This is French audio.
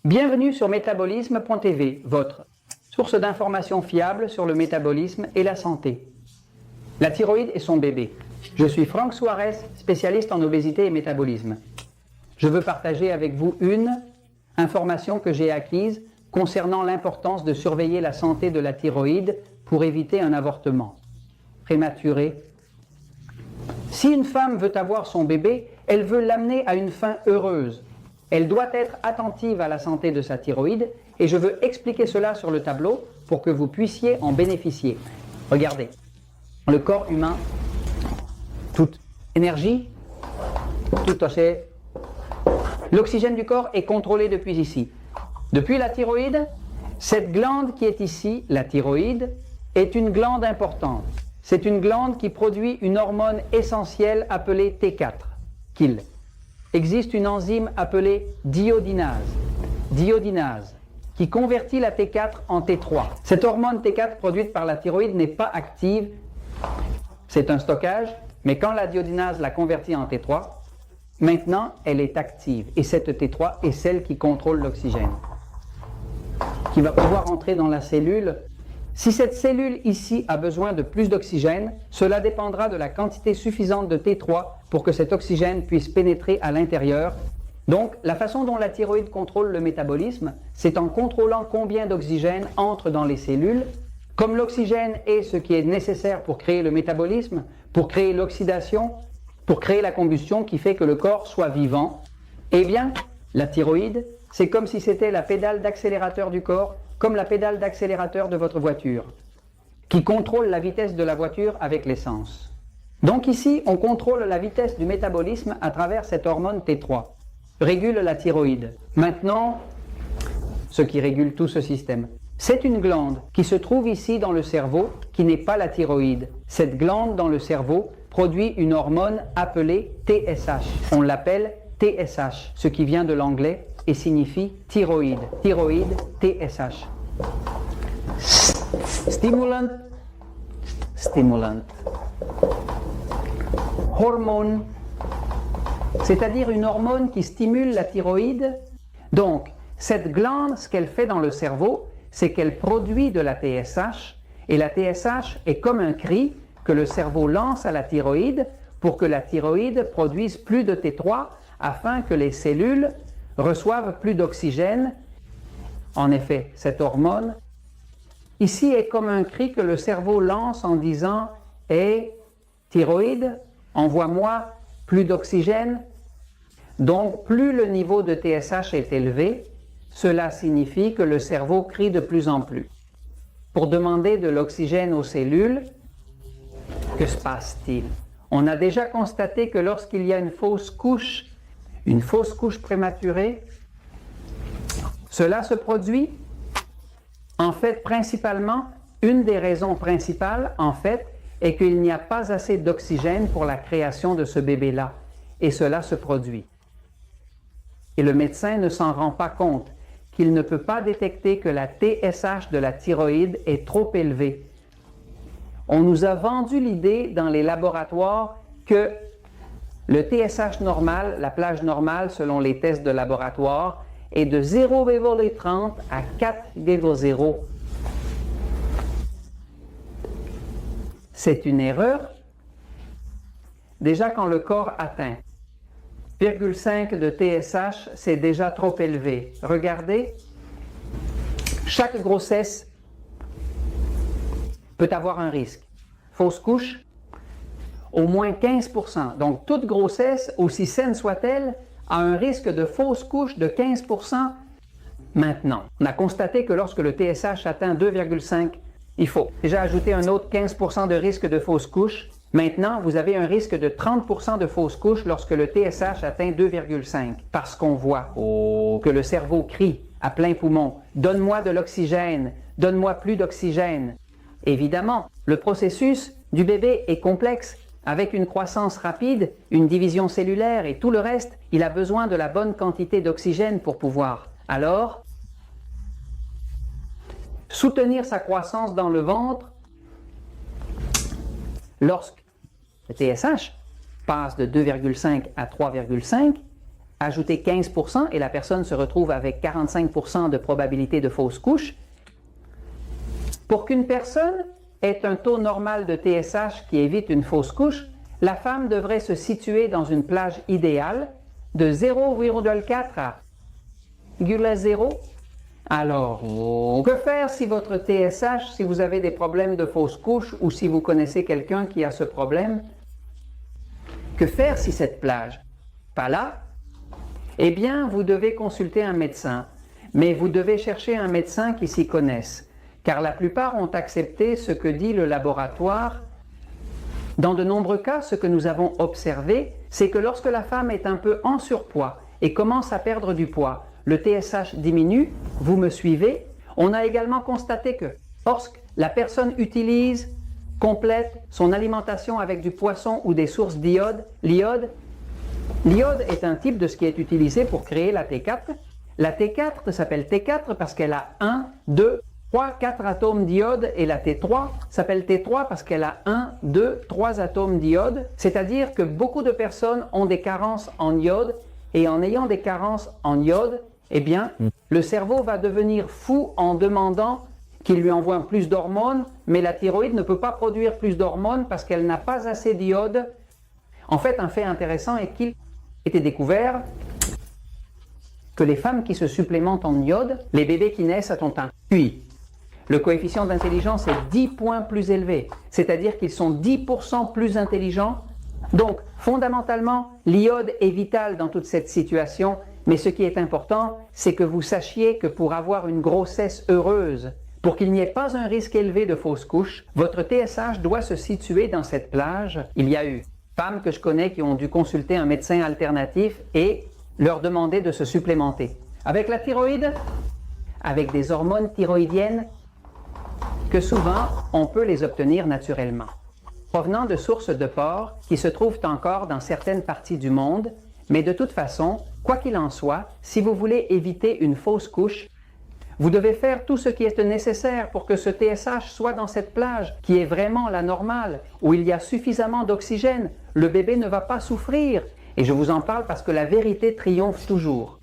Bienvenue sur métabolisme.tv, votre source d'informations fiables sur le métabolisme et la santé. La thyroïde et son bébé. Je suis Franck Suarez, spécialiste en obésité et métabolisme. Je veux partager avec vous une information que j'ai acquise concernant l'importance de surveiller la santé de la thyroïde pour éviter un avortement prématuré. Si une femme veut avoir son bébé, elle veut l'amener à une fin heureuse. Elle doit être attentive à la santé de sa thyroïde et je veux expliquer cela sur le tableau pour que vous puissiez en bénéficier. Regardez, le corps humain, toute énergie, tout aussi. L'oxygène du corps est contrôlé depuis ici. Depuis la thyroïde, cette glande qui est ici, la thyroïde, est une glande importante. C'est une glande qui produit une hormone essentielle appelée T4, qu'il existe une enzyme appelée diodinase, qui convertit la T4 en T3. Cette hormone T4 produite par la thyroïde n'est pas active, c'est un stockage, mais quand la diodinase la convertit en T3, maintenant elle est active. Et cette T3 est celle qui contrôle l'oxygène, qui va pouvoir entrer dans la cellule. Si cette cellule ici a besoin de plus d'oxygène, cela dépendra de la quantité suffisante de T3 pour que cet oxygène puisse pénétrer à l'intérieur. Donc, la façon dont la thyroïde contrôle le métabolisme, c'est en contrôlant combien d'oxygène entre dans les cellules. Comme l'oxygène est ce qui est nécessaire pour créer le métabolisme, pour créer l'oxydation, pour créer la combustion qui fait que le corps soit vivant, eh bien, la thyroïde, c'est comme si c'était la pédale d'accélérateur du corps, comme la pédale d'accélérateur de votre voiture, qui contrôle la vitesse de la voiture avec l'essence. Donc ici, on contrôle la vitesse du métabolisme à travers cette hormone T3, régule la thyroïde. Maintenant, ce qui régule tout ce système, c'est une glande qui se trouve ici dans le cerveau, qui n'est pas la thyroïde. Cette glande dans le cerveau produit une hormone appelée TSH. On l'appelle TSH, ce qui vient de l'anglais et signifie thyroïde. Thyroïde, TSH. Stimulant. Hormone, c'est-à-dire une hormone qui stimule la thyroïde. Donc, cette glande, ce qu'elle fait dans le cerveau, c'est qu'elle produit de la TSH, et la TSH est comme un cri que le cerveau lance à la thyroïde pour que la thyroïde produise plus de T3 afin que les cellules reçoivent plus d'oxygène. En effet, cette hormone ici est comme un cri que le cerveau lance en disant « Hé, thyroïde, envoie-moi plus d'oxygène ». Donc, plus le niveau de TSH est élevé, cela signifie que le cerveau crie de plus en plus. Pour demander de l'oxygène aux cellules, que se passe-t-il? On a déjà constaté que lorsqu'il y a une fausse couche prématurée, cela se produit, en fait, principalement, une des raisons principales, en fait, est qu'il n'y a pas assez d'oxygène pour la création de ce bébé-là. Et cela se produit. Et le médecin ne s'en rend pas compte, qu'il ne peut pas détecter que la TSH de la thyroïde est trop élevée. On nous a vendu l'idée dans les laboratoires que le TSH normal, la plage normale selon les tests de laboratoire, est de 0,30 à 4,0. C'est une erreur. Déjà quand le corps atteint 0,5 de TSH, c'est déjà trop élevé. Regardez, chaque grossesse peut avoir un risque. Fausse couche, au moins 15%. Donc, toute grossesse, aussi saine soit-elle, a un risque de fausse couche de 15% maintenant. On a constaté que lorsque le TSH atteint 2,5, il faut déjà ajouter un autre 15% de risque de fausse couche. Maintenant, vous avez un risque de 30% de fausse couche lorsque le TSH atteint 2,5. Parce qu'on voit que le cerveau crie à plein poumon « Donne-moi de l'oxygène, donne-moi plus d'oxygène ». Évidemment, le processus du bébé est complexe. Avec une croissance rapide, une division cellulaire et tout le reste, il a besoin de la bonne quantité d'oxygène pour pouvoir. Alors, soutenir sa croissance dans le ventre, lorsque le TSH passe de 2,5 à 3,5, ajouter 15% et la personne se retrouve avec 45% de probabilité de fausse couche. Pour qu'une personne ait un taux normal de TSH qui évite une fausse couche, la femme devrait se situer dans une plage idéale de 0,4 à 0,0. Alors, que faire si votre TSH, si vous avez des problèmes de fausse couche ou si vous connaissez quelqu'un qui a ce problème? Que faire si cette plage pas là? Eh bien, vous devez consulter un médecin, mais vous devez chercher un médecin qui s'y connaisse, car la plupart ont accepté ce que dit le laboratoire. Dans de nombreux cas, ce que nous avons observé, c'est que lorsque la femme est un peu en surpoids et commence à perdre du poids, le TSH diminue, vous me suivez? On a également constaté que lorsque la personne complète son alimentation avec du poisson ou des sources d'iode, l'iode est un type de ce qui est utilisé pour créer la T4. La T4 s'appelle T4 parce qu'elle a 1, 2, 3, 4 atomes d'iode et la T3 s'appelle T3 parce qu'elle a 1, 2, 3 atomes d'iode. C'est-à-dire que beaucoup de personnes ont des carences en iode et en ayant des carences en iode, eh bien, le cerveau va devenir fou en demandant qu'il lui envoie plus d'hormones, mais la thyroïde ne peut pas produire plus d'hormones parce qu'elle n'a pas assez d'iode. En fait, un fait intéressant est qu'il était découvert que les femmes qui se supplémentent en iode, les bébés qui naissent ont un QI. Le coefficient d'intelligence est 10 points plus élevé, c'est-à-dire qu'ils sont 10% plus intelligents. Donc, fondamentalement, l'iode est vital dans toute cette situation, mais ce qui est important, c'est que vous sachiez que pour avoir une grossesse heureuse, pour qu'il n'y ait pas un risque élevé de fausse couche, votre TSH doit se situer dans cette plage. Il y a eu femmes que je connais qui ont dû consulter un médecin alternatif et leur demander de se supplémenter. Avec la thyroïde, avec des hormones thyroïdiennes, que souvent on peut les obtenir naturellement, provenant de sources de porc qui se trouvent encore dans certaines parties du monde, mais de toute façon, quoi qu'il en soit, si vous voulez éviter une fausse couche, vous devez faire tout ce qui est nécessaire pour que ce TSH soit dans cette plage qui est vraiment la normale, où il y a suffisamment d'oxygène. Le bébé ne va pas souffrir. Et je vous en parle parce que la vérité triomphe toujours.